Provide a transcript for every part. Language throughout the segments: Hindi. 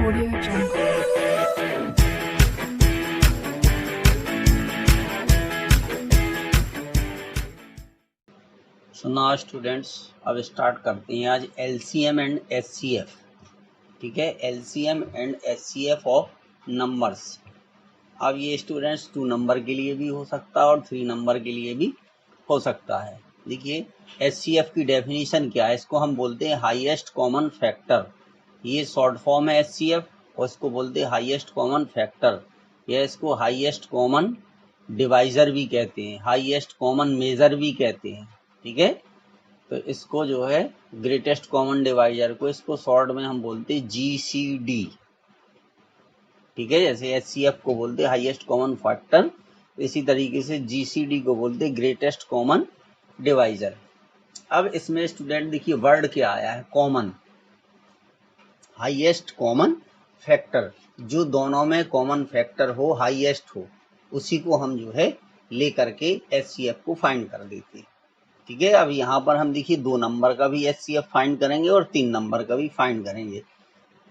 Audio Jungle. सुना स्टूडेंट्स, अब स्टार्ट करते हैं आज एलसीएम एंड एचसीएफ। ठीक है, LCM and HCF of numbers. अब ये स्टूडेंट्स 2 नंबर के लिए भी हो सकता है और 3 नंबर के लिए भी हो सकता है। देखिए एचसीएफ की डेफिनेशन क्या है, इसको हम बोलते हैं हाईएस्ट कॉमन फैक्टर। ये शॉर्ट फॉर्म है एचसीएफ और इसको बोलते हैं हाईएस्ट कॉमन फैक्टर, या इसको हाईएस्ट कॉमन डिवाइजर भी कहते हैं, हाईएस्ट कॉमन मेजर भी कहते हैं। ठीक है, तो इसको जो है ग्रेटेस्ट कॉमन डिवाइजर को इसको शॉर्ट में हम बोलते हैं जीसीडी। ठीक है, जैसे एचसीएफ को बोलते हैं हाईएस्ट कॉमन फैक्टर, इसी तरीके से जीसीडी को बोलते हैं ग्रेटेस्ट कॉमन डिवाइजर। अब इसमें स्टूडेंट देखिए वर्ड क्या आया है, कॉमन, हाईएस्ट कॉमन फैक्टर। जो दोनों में कॉमन फैक्टर हो, हाईएस्ट हो, उसी को हम जो है लेकर के एचसीएफ को फाइंड कर देते हैं। ठीक है, अब यहाँ पर हम देखिए 2 नंबर का भी एचसीएफ फाइंड करेंगे और 3 नंबर का भी फाइंड करेंगे।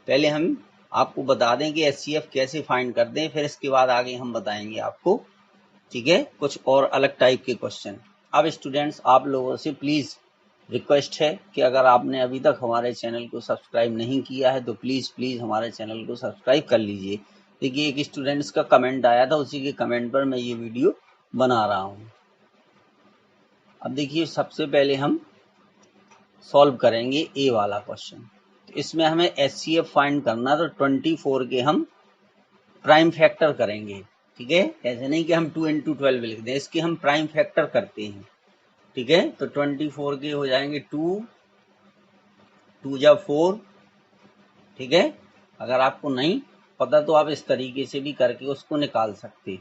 पहले हम आपको बता दें कि एचसीएफ कैसे फाइंड करते हैं, फिर इसके बाद आगे हम बताएंगे आपको। ठीक है, कुछ और अलग टाइप के क्वेश्चन। अब स्टूडेंट्स आप लोगों से प्लीज रिक्वेस्ट है कि अगर आपने अभी तक हमारे चैनल को सब्सक्राइब नहीं किया है तो प्लीज हमारे चैनल को सब्सक्राइब कर लीजिए। देखिए एक स्टूडेंट्स का कमेंट आया था, उसी के कमेंट पर मैं ये वीडियो बना रहा हूँ। अब देखिए सबसे पहले हम सॉल्व करेंगे ए वाला क्वेश्चन। तो इसमें हमें एचसीएफ फाइंड करना, तो 24 के हम प्राइम फैक्टर करेंगे। ठीक है, ऐसे नहीं कि हम 2 into 12 लिख दें, इसके हम प्राइम फैक्टर करते हैं। ठीक है, तो 24 के हो जाएंगे 2 2 जा 4। ठीक है, अगर आपको नहीं पता तो आप इस तरीके से भी करके उसको निकाल सकते।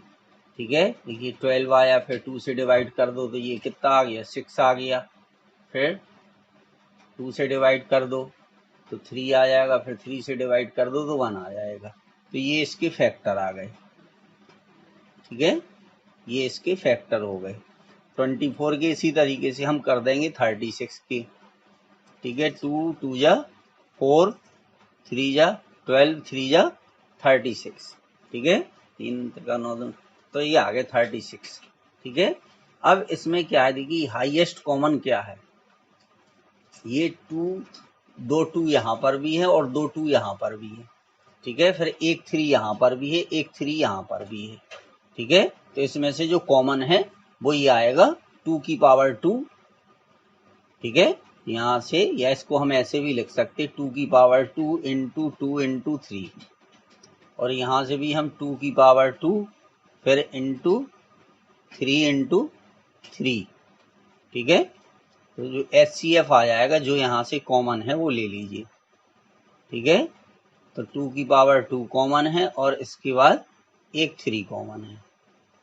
ठीक है, देखिए 12 आया, फिर 2 से डिवाइड कर दो तो ये कितना आ गया, 6 आ गया। फिर 2 से डिवाइड कर दो तो 3 आ जाएगा, फिर 3 से डिवाइड कर दो तो 1 आ जाएगा। तो ये इसके फैक्टर आ गए। ठीक है, ये इसके फैक्टर हो गए 24 के। इसी तरीके से हम कर देंगे 36 के। ठीक है, 2 2 जा 4, 3 जा 12, 3 जा 36। ठीक है, 3 का 9, तो ये आ गए 36। ठीक है, अब इसमें क्या है, देखिए हाईएस्ट कॉमन क्या है, ये 2 2 यहाँ पर भी है और 2 2 यहाँ पर भी है। ठीक है, फिर एक 3 यहाँ पर भी है, एक 3 यहाँ पर भी है। ठीक है, तो इसमें से जो कॉमन है वो ये आएगा 2 की पावर 2। ठीक है, यहाँ से, या इसको हम ऐसे भी लिख सकते 2 की पावर 2 इंटू 2 इंटू 3, और यहाँ से भी हम 2 की पावर 2 फिर इंटू 3 इंटू 3। ठीक है, तो जो एचसीएफ आ जाएगा जो यहाँ से कॉमन है वो ले लीजिए। ठीक है, तो 2 की पावर 2 कॉमन है और इसके बाद एक 3 कॉमन है।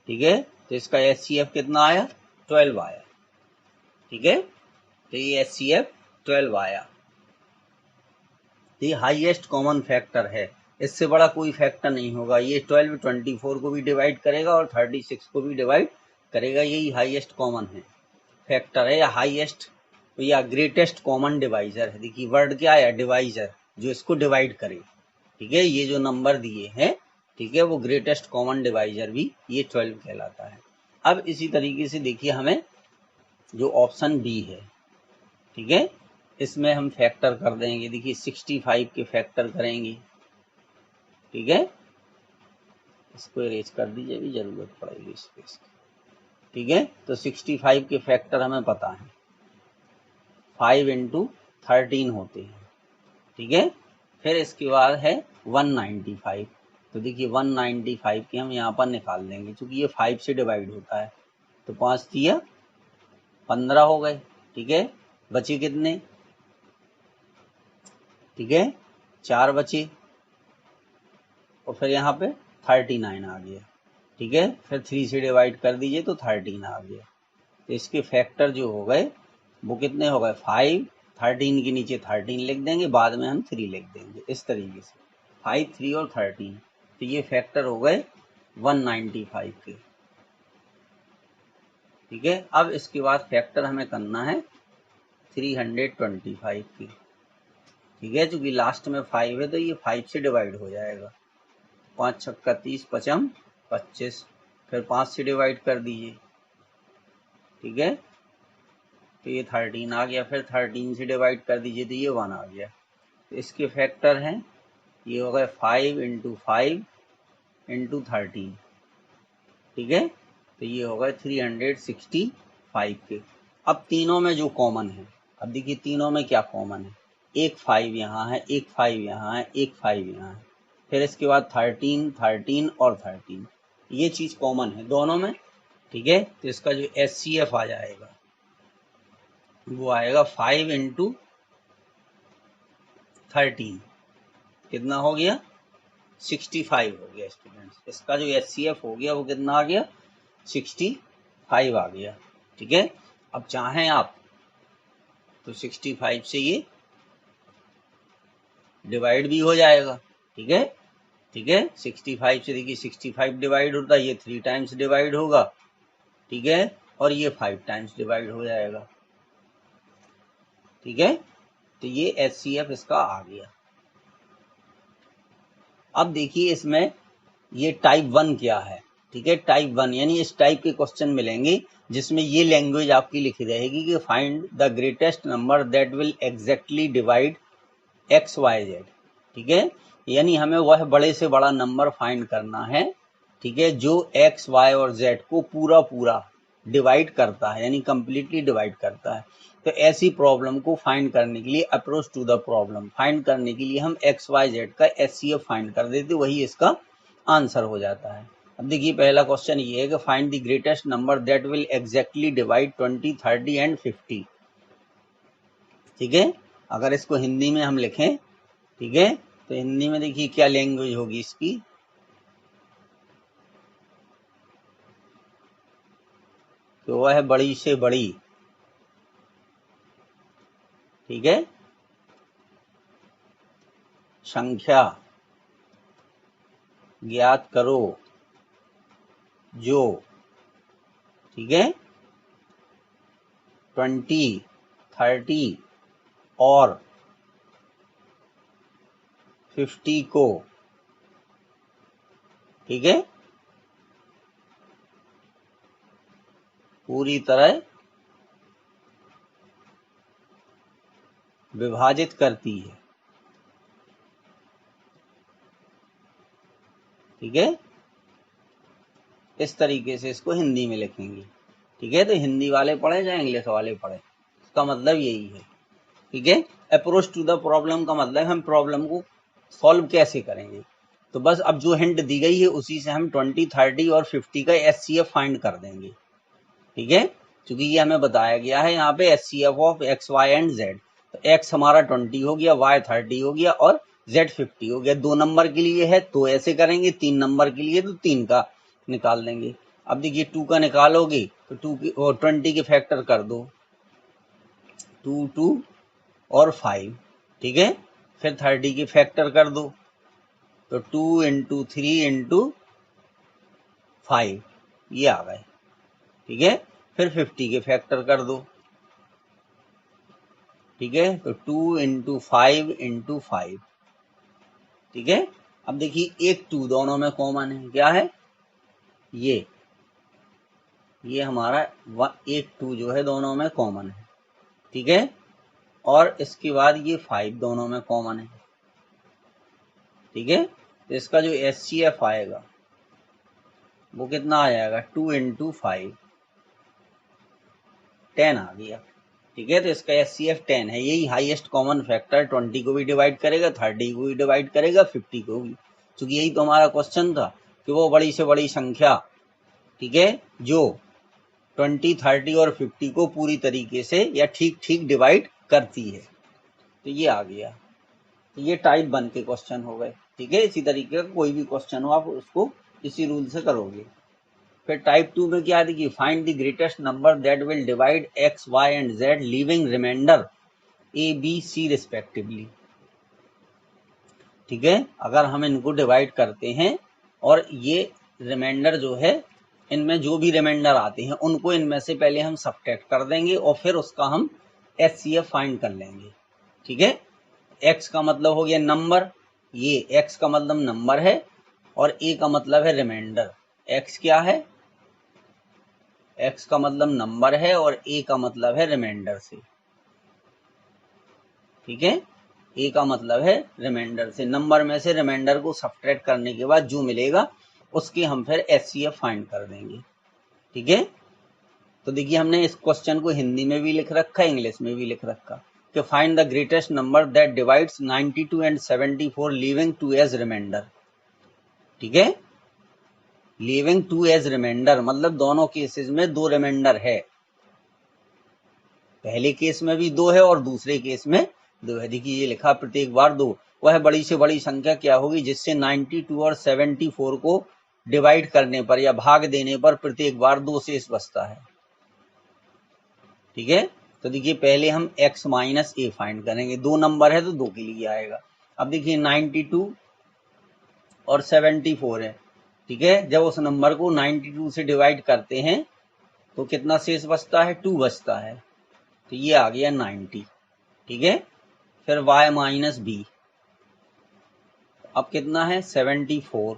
ठीक है, तो इसका एचसीएफ कितना आया, 12 आया। ठीक है, तो ये एचसीएफ 12 आया। ये हाईएस्ट कॉमन फैक्टर है, इससे बड़ा कोई फैक्टर नहीं होगा। ये 12 24 को भी डिवाइड करेगा और 36 को भी डिवाइड करेगा। यही हाईएस्ट कॉमन है फैक्टर है, या हाईएस्ट या ग्रेटेस्ट कॉमन डिवाइजर है। देखिए वर्ड क्या है, डिवाइजर, जो इसको डिवाइड करे। ठीक है, ये जो नंबर दिए हैं, ठीक है, वो ग्रेटेस्ट कॉमन डिवाइजर भी ये 12 कहलाता है। अब इसी तरीके से देखिए हमें जो ऑप्शन बी है, ठीक है, इसमें हम फैक्टर कर देंगे। देखिए 65 के फैक्टर करेंगे। ठीक है, इसको इरेज कर दीजिए, भी जरूरत पड़ेगी स्पेस की। ठीक है, तो 65 के फैक्टर हमें पता है, 5 इंटू 13 होते हैं। ठीक है, फिर इसके बाद है 195। तो देखिए 195 के हम यहाँ पर निकाल देंगे, क्योंकि ये 5 से डिवाइड होता है। तो 5 दिया 15 हो गए। ठीक है, बचे कितने, ठीक है, 4 बचे, और फिर यहाँ पे 39 आ गया। ठीक है, फिर 3 से डिवाइड कर दीजिए तो 13 आ गया। तो इसके फैक्टर जो हो गए वो कितने हो गए, 5, 13 के नीचे 13 लिख देंगे, बाद में हम 3 लिख देंगे, इस तरीके से 5, 3 और 13। तो ये फैक्टर हो गए 195 के। ठीक है, अब इसके बाद फैक्टर हमें करना है 325 के। ठीक है, चूंकि लास्ट में 5 है तो ये 5 से डिवाइड हो जाएगा। 5 छक्का 30, 5 25, फिर 5 से डिवाइड कर दीजिए। ठीक है, तो ये 13 आ गया, फिर 13 से डिवाइड कर दीजिए तो ये 1 आ गया। तो इसके फैक्टर हैं, ये हो गए 5 × 5 × 13। ठीक है, तो ये हो गए 365 के। अब तीनों में जो कॉमन है, अब देखिए तीनों में क्या कॉमन है, एक 5 यहाँ है, एक 5 यहाँ है, एक 5 यहाँ है, फिर इसके बाद 13, 13 और 13, ये चीज कॉमन है दोनों में। ठीक है, तो इसका जो HCF आ जाएगा वो आएगा 5 × 13, कितना हो गया 65 हो गया स्टूडेंट्स। इसका जो HCF हो गया वो कितना आ गया 65 आ गया। ठीक है, अब चाहें आप तो 65 से ये डिवाइड भी हो जाएगा। ठीक है, ठीक है, 65 से देखिए 65 डिवाइड होता है, ये 3 टाइम्स डिवाइड होगा। ठीक है, और ये 5 टाइम्स डिवाइड हो जाएगा। ठीक है, तो ये HCF इसका आ गया। अब देखिए इसमें ये टाइप 1 क्या है। ठीक है, टाइप 1 यानी इस टाइप के क्वेश्चन मिलेंगे जिसमें ये लैंग्वेज आपकी लिखी रहेगी कि find the greatest number that will exactly divide XYZ। ठीक है, यानी हमें वह बड़े से बड़ा नंबर फाइंड करना है। ठीक है, जो X, Y और Z को पूरा पूरा डिवाइड करता है, यानी कंप्लीटली डिवाइड करता है। तो ऐसी प्रॉब्लम को फाइंड करने के लिए, approach to the problem find करने के लिए हम XYZ का HCF फाइंड कर देते, वही इसका आंसर हो जाता है। अब देखिए पहला क्वेश्चन ये है कि find the greatest number that will exactly divide 20, 30 and 50। ठीक है, अगर इसको हिंदी में हम लिखें, ठीक है, तो हिंदी में देखिए क्या लैंग्वेज होगी इसकी, तो वह है बड़ी से बड़ी। ठीक है, संख्या ज्ञात करो जो, ठीक है, 20, 30 और 50 को, ठीक है, पूरी तरह विभाजित करती है। ठीक है, इस तरीके से इसको हिंदी में लिखेंगे। ठीक है, तो हिंदी वाले पढ़े या इंग्लिश वाले पढ़े, इसका मतलब यही है। ठीक है, अप्रोच टू द प्रॉब्लम का मतलब हम प्रॉब्लम को सॉल्व कैसे करेंगे। तो बस अब जो हिंट दी गई है उसी से हम 20, 30 और 50 का HCF फाइंड कर देंगे। ठीक है, क्योंकि ये हमें बताया गया है यहाँ पे HCF of X, Y and Z। तो X हमारा 20 हो गया, Y 30 हो गया और Z 50 हो गया। 2 नंबर के लिए है तो ऐसे करेंगे, 3 नंबर के लिए तो 3 का निकाल देंगे। अब देखिए 2 का निकालोगे तो 2 की और 20 के फैक्टर कर दो, 2, 2 और 5। ठीक है, फिर 30 के फैक्टर कर दो, तो 2 × 3 × 5 ये आ गए। ठीक है, फिर 50 के फैक्टर कर दो। ठीक है, तो 2 × 5 × 5। ठीक है, अब देखिए एक 2 दोनों में कॉमन है, क्या है ये हमारा एक 2 जो है दोनों में कॉमन है। ठीक है, और इसके बाद ये 5 दोनों में कॉमन है। ठीक है, तो इसका जो HCF आएगा वो कितना आ जाएगा, 2 × 5, 10 आ गया। ठीक है, तो इसका HCF 10 है। यही हाईएस्ट कॉमन फैक्टर 20 को भी डिवाइड करेगा, 30 को भी डिवाइड करेगा, 50 को भी, क्योंकि यही तो हमारा क्वेश्चन था कि वो बड़ी से बड़ी संख्या, ठीक है, जो 20, 30 और 50 को पूरी तरीके से या ठीक ठीक डिवाइड करती है। तो ये आ गया। तो ये टाइप 1 के क्वेश्चन हो गए। ठीक है, इसी तरीके का कोई भी क्वेश्चन हो आप उसको इसी रूल से करोगे। फिर टाइप 2 में क्या देखिए, find the greatest number that will divide X, Y and Z leaving remainder A, B, C respectively. ठीक है, अगर हम इनको डिवाइड करते हैं और ये रिमाइंडर जो है, इनमें जो भी रिमाइंडर आते हैं उनको इनमें से पहले हम सब्ट्रैक्ट कर देंगे और फिर उसका हम HCF फाइंड कर लेंगे। ठीक है, x का मतलब हो गया नंबर, ये x का मतलब नंबर है और a का मतलब है रिमाइंडर। x क्या है, x का मतलब नंबर है और a का मतलब है रिमाइंडर से, ठीक है। a का मतलब है रिमाइंडर से, नंबर में से रिमाइंडर को सब्ट्रैक्ट करने के बाद जो मिलेगा उसकी हम फिर HCF फाइंड कर देंगे, ठीक है। तो देखिए हमने इस क्वेश्चन को हिंदी में भी लिख रखा है, इंग्लिश में भी लिख रखा कि find the greatest number that divides 92 and 74 leaving 2 as remainder, ठीक है। लीविंग 2 एज रिमाइंडर मतलब दोनों केसेस में 2 रिमाइंडर है, पहले केस में भी 2 है और दूसरे केस में 2 है। देखिए ये लिखा प्रत्येक बार 2, वह बड़ी से बड़ी संख्या क्या होगी जिससे 92 और 74 को डिवाइड करने पर या भाग देने पर प्रत्येक बार 2 शेष बचता है, ठीक है। तो देखिए पहले हम x माइनस ए फाइंड करेंगे, 2 नंबर है तो 2 के लिए आएगा। अब देखिए 92 और 74 है, ठीक है। जब उस नंबर को 92 से डिवाइड करते हैं तो कितना शेष बचता है, 2 बचता है, तो ये आ गया 90, ठीक है। फिर y माइनस बी, अब कितना है 74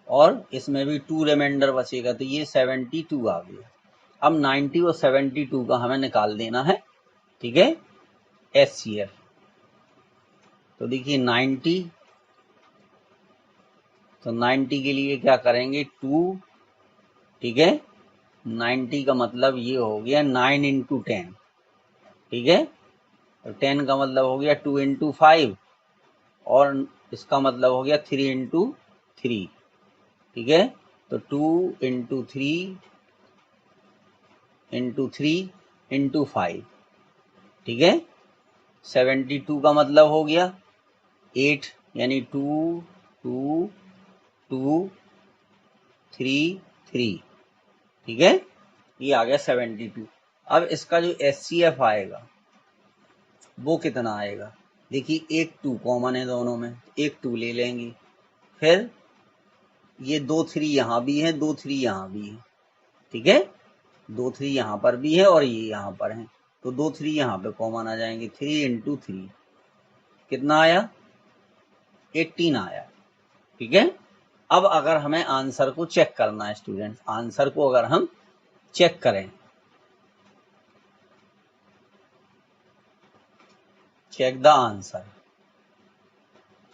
और इसमें भी 2 रिमाइंडर बचेगा तो ये 72 आ गया। अब 90 और 72 का हमें निकाल देना है, ठीक है, HCF। तो देखिए 90, तो 90 के लिए क्या करेंगे 2, ठीक है। 90 का मतलब ये हो गया 9 इंटू 10, ठीक है। तो 10 का मतलब हो गया 2 इंटू 5 और इसका मतलब हो गया 3 इंटू 3, ठीक है। तो 2 इंटू 3 इंटू 3 इंटू 5, ठीक है। 72 का मतलब हो गया 8 यानी 2 2 2 3 3, ठीक है। ये आ गया 72। अब इसका जो HCF आएगा वो कितना आएगा, देखिए एक 2 कॉमन है दोनों में, एक 2 ले लेंगे, फिर ये 2 3 यहाँ भी है, 2 3 यहाँ भी है, ठीक है। 2 3 यहाँ पर भी है और ये यहाँ पर है, तो 2 3 यहाँ पे कॉमन आ जाएंगे, 3 इंटू 3 कितना आया 18 आया, ठीक है। अब अगर हमें आंसर को चेक करना है स्टूडेंट, आंसर को अगर हम चेक करें, चेक द आंसर,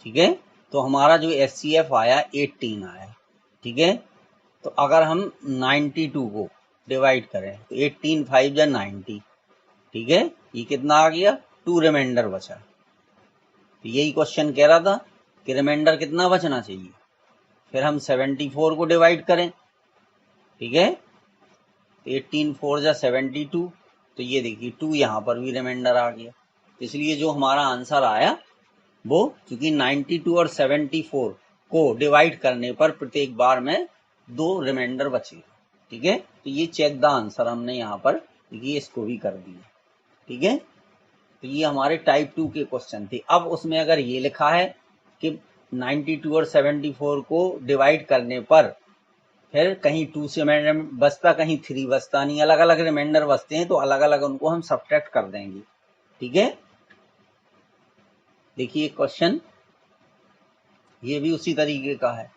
ठीक है। तो हमारा जो HCF आया 18 आया, ठीक है। तो अगर हम 92 को डिवाइड करें तो 18 5 या 90, ठीक है। ये कितना आ गया 2 रिमाइंडर बचा, तो यही क्वेश्चन कह रहा था कि रिमाइंडर कितना बचना चाहिए, फिर हम 74 को डिवाइड करें, ठीक है। 18 4 जा 72, तो ये देखिए 2 यहाँ पर भी रिमाइंडर आ गया, इसलिए जो हमारा आंसर आया वो चूंकि 92 और 74 को डिवाइड करने पर प्रत्येक बार में 2 रिमाइंडर बचेगा, ठीक है। तो ये चेक द आंसर हमने यहाँ पर ये इसको भी कर दिया, ठीक है। तो ये हमारे टाइप 2 के क्वेश्चन थे। अब उसमें अगर ये लिखा है कि 92 और 74 को डिवाइड करने पर फिर कहीं 2 से रिमाइंडर बचता, कहीं 3 बचता नहीं, अलग अलग रिमाइंडर बचते हैं, तो अलग अलग उनको हम सब्ट्रैक्ट कर देंगे, ठीक है। देखिए क्वेश्चन ये भी उसी तरीके का है,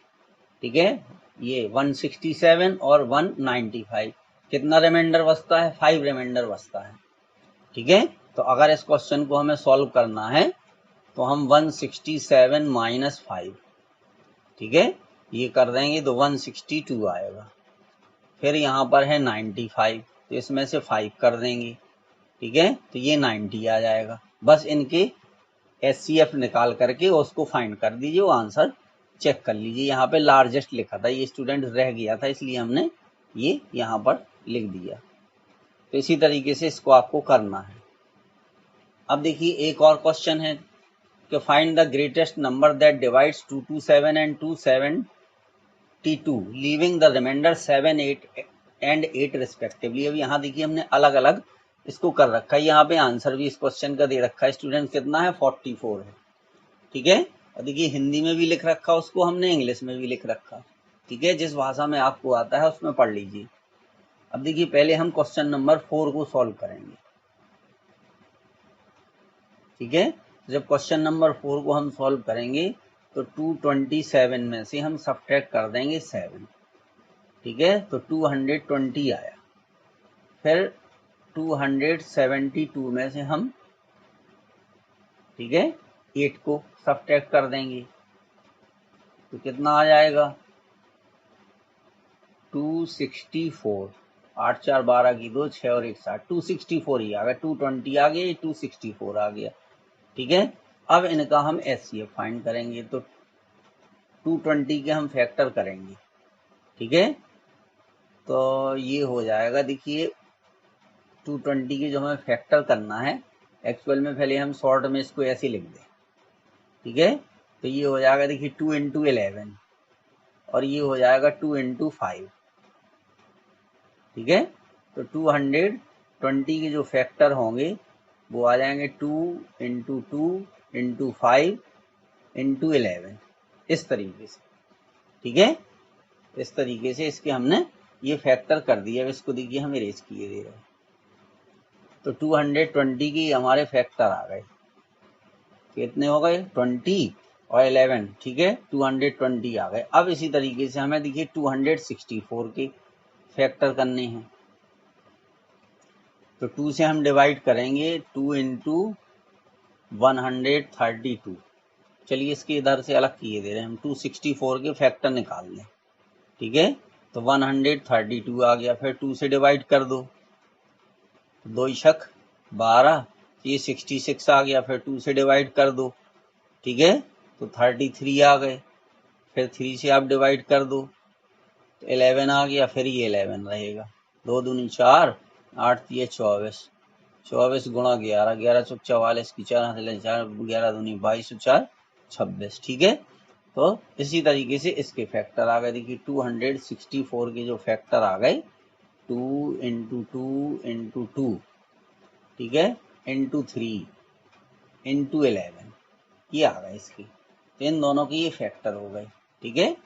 ठीक है। ये 167 और 195 कितना रिमाइंडर बचता है, 5 रिमाइंडर बचता है, ठीक है। तो अगर इस क्वेश्चन को हमें सॉल्व करना है तो हम 167 माइनस 5, ठीक है, ये कर देंगे तो 162 आएगा। फिर यहाँ पर है 95, तो इसमें से 5 कर देंगे, ठीक है, तो ये 90 आ जाएगा। बस इनके HCF निकाल करके उसको फाइंड कर दीजिए, वो आंसर चेक कर लीजिए। यहाँ पे लार्जेस्ट लिखा था, ये स्टूडेंट रह गया था इसलिए हमने ये यहाँ पर लिख दिया। तो इसी तरीके से इसको आपको करना है। अब देखिए एक और क्वेश्चन है कि find the greatest number that divides 227 and 272 leaving the remainder 7 8 and 8 respectively. अब यहाँ देखिए हमने अलग अलग इसको कर रखा है, यहाँ पे आंसर भी इस क्वेश्चन का दे रखा है स्टूडेंट, कितना है 44 है, ठीक है। और देखिए हिंदी में भी लिख रखा उसको हमने, इंग्लिश में भी लिख रखा, ठीक है। जिस भाषा में आपको आता है उसमें पढ़ लीजिए। अब देखिए पहले हम क्वेश्चन नंबर 4 को सॉल्व करेंगे, ठीक है। जब क्वेश्चन नंबर 4 को हम सॉल्व करेंगे तो 227 में से हम सब्ट्रैक्ट कर देंगे 7, ठीक है, तो 220 आया। फिर 272 में से हम, ठीक है, 8 को सब्ट्रैक्ट कर देंगे तो कितना आ जाएगा 264, 8 4 12 की 2, 6 और 1 7, 264 ही आ गया। 220 आ गया, 264 आ गया, ठीक है। अब इनका हम एचसीएफ फाइंड करेंगे तो 220 के हम फैक्टर करेंगे, ठीक है, तो ये हो जाएगा, देखिए 220 के जो हमें फैक्टर करना है एक्चुअल में, पहले हम शॉर्ट में इसको ऐसे लिख दें, ठीक है, तो ये हो जाएगा, देखिए 2 × 11 और ये हो जाएगा 2 × 5, ठीक है, तो 220 के जो फैक्टर होंगे वो आ जाएंगे 2 × 2 × 5 × 11, इस तरीके से, ठीक है, इस तरीके से इसके हमने ये फैक्टर कर दिया। अब इसको देखिए हम इरेज किए दे रहे हैं, तो 220 की हमारे फैक्टर आ गए, कितने हो गए 20 और 11, ठीक है, 220 आ गए। अब इसी तरीके से हमें देखिए 264 के फैक्टर करने हैं, तो 2 से हम डिवाइड करेंगे, 2 × 132, चलिए इसके इधर से अलग किए दे रहे हैं हम, 264 के फैक्टर निकाल लें, ठीक है, तो 132 आ गया। फिर 2 से डिवाइड कर दो, 2 छक 12, ये 66 आ गया। फिर 2 से डिवाइड कर दो, ठीक है, तो 33 आ गए। फिर 3 से आप डिवाइड कर दो तो 11 आ गया, फिर ये 11 रहेगा, 2 दूनी 4, 8 3 24, 24 गुणा 11, 11 चौक 44 की 4 हाथ ले 4, 11 दूनी 22 4 26, ठीक है। तो इसी तरीके से इसके फैक्टर आ गए, देखिए 264 के जो फैक्टर आ गए 2 × 2 × 2, ठीक है, × 3 × 11, ये आ गए इसके, तो इन दोनों के ये फैक्टर हो गए, ठीक है,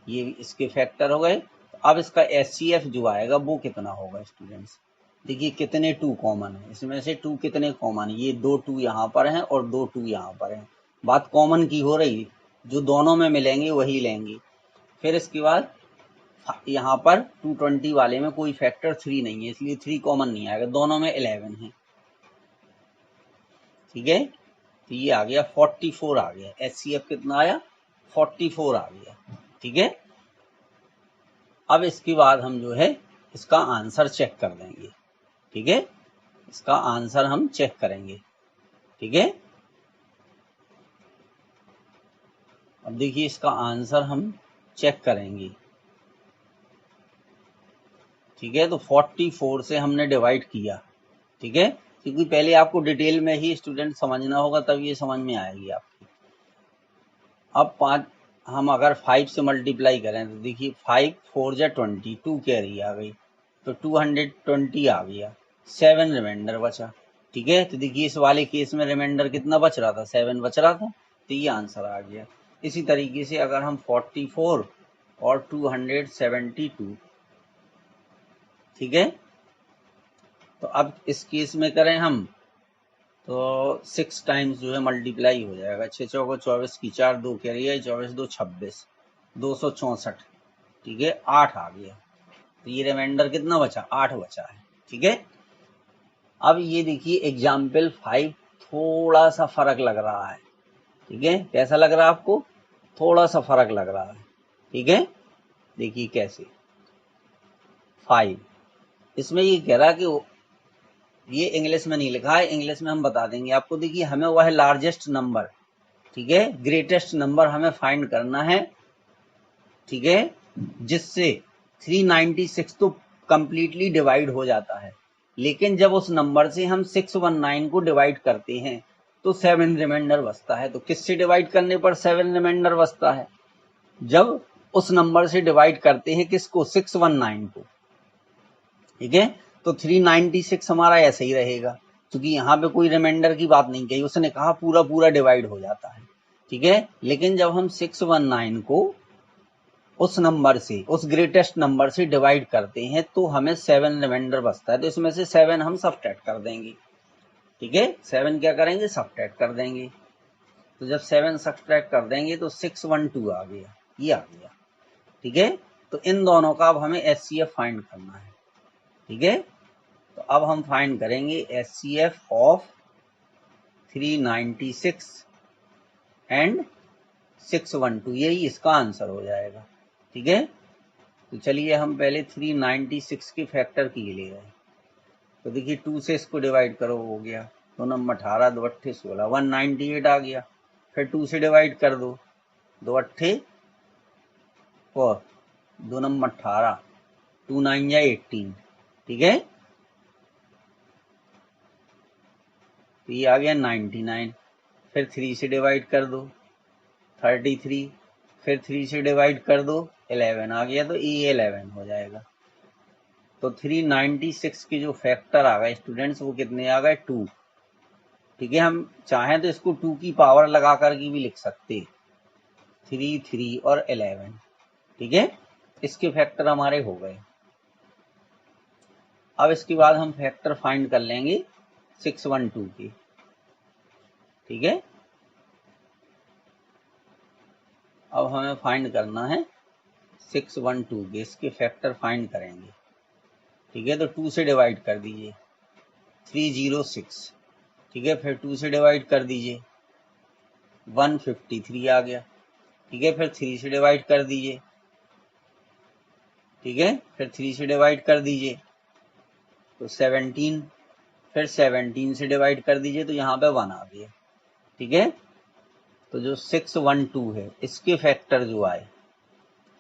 ये इसके फैक्टर हो गए। तो अब इसका एचसीएफ जो आएगा वो कितना होगा स्टूडेंट्स, देखिए कितने 2 कॉमन है, इसमें से 2 कितने कॉमन है, ये 2 2 यहाँ पर हैं और 2 2 यहाँ पर हैं, बात कॉमन की हो रही, जो दोनों में मिलेंगे वही लेंगे। फिर इसके बाद यहाँ पर 220 वाले में कोई फैक्टर 3 नहीं है, इसलिए 3 कॉमन नहीं आएगा, दोनों में 11 है, ठीक है, तो ये आ गया 44 आ गया, एचसीएफ कितना आया 44 आ गया, ठीक है। अब इसके बाद हम जो है इसका आंसर चेक कर देंगे, ठीक है, इसका आंसर हम चेक करेंगे, ठीक है। अब देखिए इसका आंसर हम चेक करेंगे, ठीक है, तो 44 से हमने डिवाइड किया, ठीक है, क्योंकि पहले आपको डिटेल में ही स्टूडेंट समझना होगा तब ये समझ में आएगी आपकी। अब 5 हम अगर 5 से मल्टीप्लाई करें तो देखिए 5 4 जा 20, 2 कैरी आ गई तो 220 आ गया, 7 रिमाइंडर बचा, ठीक है, तो देखिए इस वाले केस में रिमाइंडर कितना बच रहा था 7 बच रहा था, तो ये आंसर आ गया। इसी तरीके से अगर हम 44 और 272, ठीक है, तो अब इस केस में करें हम तो 6 टाइम्स जो है मल्टीप्लाई हो जाएगा, 6 चौको 24 की 4, 2 कैरी है 24 2 26, 264, ठीक है, 8 आ गया, तो ये रिमाइंडर कितना बचा 8 बचा है, ठीक है। अब ये देखिए एग्जाम्पल 5 थोड़ा सा फर्क लग रहा है, ठीक है, कैसा लग रहा है आपको, थोड़ा सा फर्क लग रहा है, ठीक है, देखिए कैसे 5, इसमें ये कह रहा कि ये इंग्लिश में नहीं लिखा है, इंग्लिश में हम बता देंगे आपको। देखिए हमें वह लार्जेस्ट नंबर, ठीक है, ग्रेटेस्ट नंबर हमें फाइंड करना है, ठीक है, जिससे 396 तो कंप्लीटली डिवाइड हो जाता है, लेकिन जब उस नंबर से हम 619 को डिवाइड करते हैं तो 7 रिमाइंडर बचता है। तो किससे डिवाइड करने पर 7 रिमाइंडर बचता है, जब उस नंबर से डिवाइड करते हैं किसको 619 को, ठीक है, तो 396 हमारा ऐसे ही रहेगा, क्योंकि यहाँ पे कोई रिमाइंडर की बात नहीं कही, उसने कहा पूरा पूरा डिवाइड हो जाता है, ठीक है, लेकिन जब हम 619 को उस नंबर से, उस ग्रेटेस्ट नंबर से डिवाइड करते हैं तो हमें 7 रिमाइंडर बचता है, तो इसमें से 7 हम सब्ट्रैक्ट कर देंगे, ठीक है, 7 क्या करेंगे सब्ट्रैक्ट कर देंगे, तो जब 7 सब्ट्रैक्ट कर देंगे तो 612 आ गया, ये आ गया। ठीक है, तो इन दोनों का अब हमें HCF फाइंड करना है। ठीक है, तो अब हम फाइंड करेंगे HCF ऑफ 396 एंड 612, यही इसका आंसर हो जाएगा। ठीक है, तो चलिए हम पहले 396 के फैक्टर के लिए ले गए। तो देखिए 2 से इसको डिवाइड करो, हो गया 2 नंबर 18, 2 अट्ठे 16, 198 आ गया। फिर 2 से डिवाइड कर दो, 2 अट्ठे 4, 2 नंबर 18, 2 9 या 18। ठीक है, तो ये आ गया 99। फिर 3 से डिवाइड कर दो 33, फिर 3 से डिवाइड कर दो 11 आ गया, तो ये 11 हो जाएगा। तो 396 के जो फैक्टर आ गए स्टूडेंट्स वो कितने आ गए, 2। ठीक है, हम चाहें तो इसको 2 की पावर लगा करके भी लिख सकते, 3, 3 और 11। ठीक है, इसके फैक्टर हमारे हो गए। अब इसके बाद हम फैक्टर फाइंड कर लेंगे 612 के। ठीक है, अब हमें फाइंड करना है 612 के, इसके फैक्टर फाइंड करेंगे। ठीक है, तो 2 से डिवाइड कर दीजिए 306। ठीक है, फिर 2 से डिवाइड कर दीजिए 153 आ गया। ठीक है, फिर 3 से डिवाइड कर दीजिए। ठीक है, फिर 3 से डिवाइड कर दीजिए तो 17, फिर 17 से डिवाइड कर दीजिए तो यहाँ पे 1 आ गया। ठीक है, तो जो 612 है इसके फैक्टर जो आए,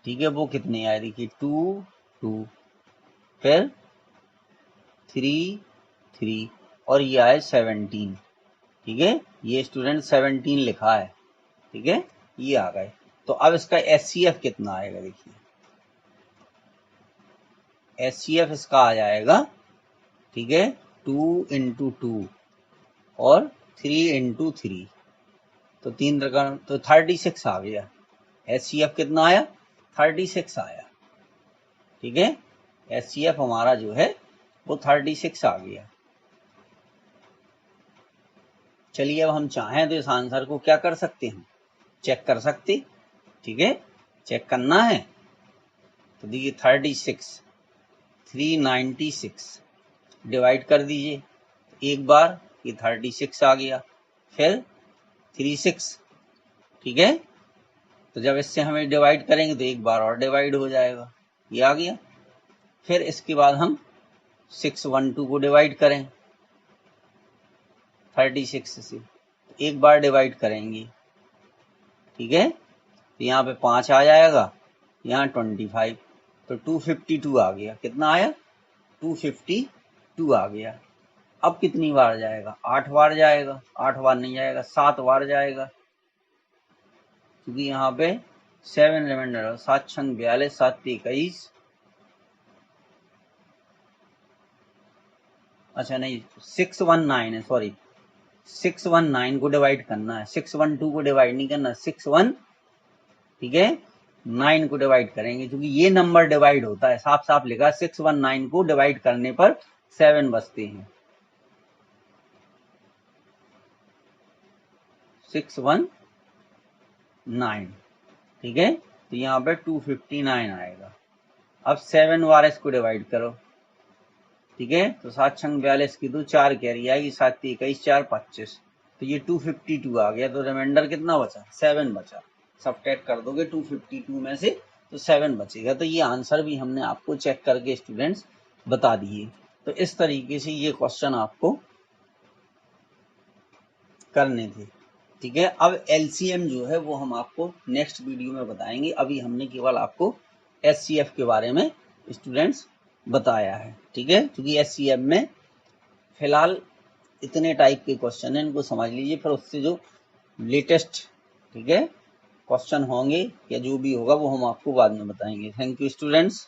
ठीक है, वो कितने आए, देखिए 2, 2, फिर 3, 3 और ये आए 17। ठीक है, ये स्टूडेंट 17 लिखा है। ठीक है, ये आ गए। तो अब इसका HCF कितना आएगा, देखिए HCF इसका आ जाएगा, ठीक है, 2 × 2 और 3 × 3, तो 3 रकम तो 36 आ गया। HCF कितना आया, 36 आया। ठीक है, HCF हमारा जो है वो 36 आ गया। चलिए अब हम चाहें तो इस आंसर को क्या कर सकते हैं, चेक कर सकते। ठीक है, चेक करना है तो देखिए 36, 396 डिवाइड कर दीजिए एक बार, ये 36 आ गया, फिर 36। ठीक है, तो जब इससे हमें डिवाइड करेंगे तो एक बार और डिवाइड हो जाएगा, ये आ गया। फिर इसके बाद हम 612 को डिवाइड करें 36 से, एक बार डिवाइड करेंगे। ठीक है, तो यहाँ पे 5 आ जाएगा, यहाँ 25, तो 252 आ गया। कितना आया, 252 आ गया। अब कितनी बार जाएगा, 8 बार जाएगा, 8 बार नहीं जाएगा, 7 बार जाएगा, क्योंकि यहाँ पे 7 रिमाइंडर, 7 छंग 42, 7 21, अच्छा नहीं 619 है, सॉरी 619 को डिवाइड करना है, 612 को डिवाइड नहीं करना, 61, ठीक है, 9 को डिवाइड करेंगे, क्योंकि ये नंबर डिवाइड होता है, साफ साफ लिखा 619 को डिवाइड करने पर 7 बचते हैं, 619। ठीक है, तो यहाँ पे 259 आएगा। अब 7 बार इसको डिवाइड करो। ठीक है, तो 7 छंग 42 की 2, 4 कैरी आएगी, 7 21, 4 25, तो ये 252 आ गया। तो रिमाइंडर कितना बचा, 7 बचा। सब्ट्रैक्ट कर दोगे 252 में से तो 7 बचेगा। तो ये आंसर भी हमने आपको चेक करके स्टूडेंट्स बता दिए। तो इस तरीके से ये क्वेश्चन आपको करने थे। ठीक है, अब LCM जो है वो हम आपको नेक्स्ट वीडियो में बताएंगे। अभी हमने केवल आपको HCF के बारे में स्टूडेंट्स बताया है। ठीक है, क्योंकि HCF में फिलहाल इतने टाइप के क्वेश्चन हैं, इनको समझ लीजिए, फिर उससे जो लेटेस्ट, ठीक है, क्वेश्चन होंगे या जो भी होगा वो हम आपको बाद में बताएंगे। Thank you students.